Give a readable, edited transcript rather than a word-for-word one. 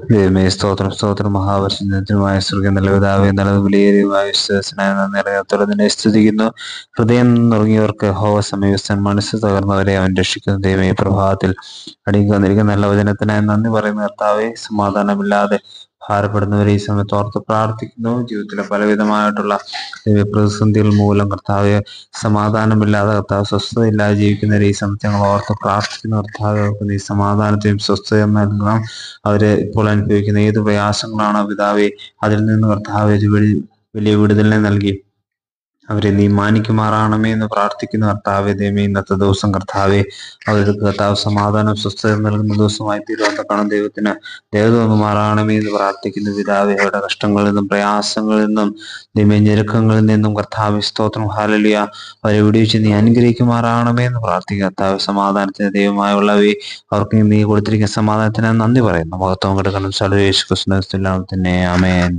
ദൈവമേ സ്തോത്രം സ്തോത്രം മഹാപരിശുദ്ധമായ സ്വർഗ്ഗ നല്ല പിതാവേ നല്ലത് വിലയേറിയമായ വിശ്വാസനായ നിറയാത്തുള്ളതിനെ സ്തുതിക്കുന്നു. ഹൃദയം നുറുങ്ങിയവർക്ക് ഹോവ സമീപസ്ഥൻ, മനസ്സ് തകർന്നവരെ അവൻ രക്ഷിക്കുന്നു. ദൈവമേ പ്രഭാതത്തിൽ അടിക്ക് വന്നിരിക്കുന്ന നല്ല വചനത്തിനായി നന്ദി പറയുന്ന കർത്താവെ, സമാധാനമില്ലാതെ ഭാരപ്പെടുന്നവരെ ഈ സമയത്ത് ഓർത്ത് പ്രാർത്ഥിക്കുന്നു. ജീവിതത്തിലെ പലവിധമായിട്ടുള്ള പ്രതിസന്ധികൾ മൂലം കർത്താവെ സമാധാനമില്ലാതെ, കർത്താവ് സ്വസ്ഥതയില്ലാതെ ജീവിക്കുന്നവരെ ഈ സമയത്ത് ഞങ്ങൾ ഓർത്ത് പ്രാർത്ഥിക്കുന്ന കർത്താവെ, അവർക്ക് നീ സമാധാനത്തെയും സ്വസ്ഥതയും നൽകണം. അവര് ഇപ്പോൾ അനുഭവിക്കുന്ന ഏത് പ്രയാസങ്ങളാണോ പിതാവെ, അതിൽ നിന്ന് കർത്താവെ വലിയ വിടുതലിനെ നൽകി അവരെ നീ മാനിക്കുമാറാണമേ എന്ന് പ്രാർത്ഥിക്കുന്ന കർത്താവെ. ദൈവമേ ഇന്നത്തെ ദിവസം കർത്താവെ, അവർക്ക് കർത്താവ് സമാധാനം സ്വസ്ഥത നൽകുന്ന ദിവസമായി തീരുവാൻ ദൈവത്തിന് ദേവതമാറാണമേ എന്ന് പ്രാർത്ഥിക്കുന്ന പിതാവെ. അവരുടെ കഷ്ടങ്ങളിൽ നിന്നും പ്രയാസങ്ങളിൽ നിന്നും ദൈവമേ ഞെരുക്കങ്ങളിൽ നിന്നും കർത്താവ് സ്തോത്രം ഹല്ലേലൂയ അവരെ വിടുവിച്ച് നീ അനുഗ്രഹിക്കുമാറാണമേ എന്ന് പ്രാർത്ഥിക്കുക കർത്താവ്. സമാധാനത്തിന് ദൈവമായുള്ളവയെ അവർക്ക് നീ കൊടുത്തിരിക്കുന്ന സമാധാനത്തിന് നന്ദി പറയുന്നു. മഹത്വം കൊടുക്കണം. യേശു ക്രിസ്തുവിന്റെ നാമത്തിൽ തന്നെ ആമേൻ.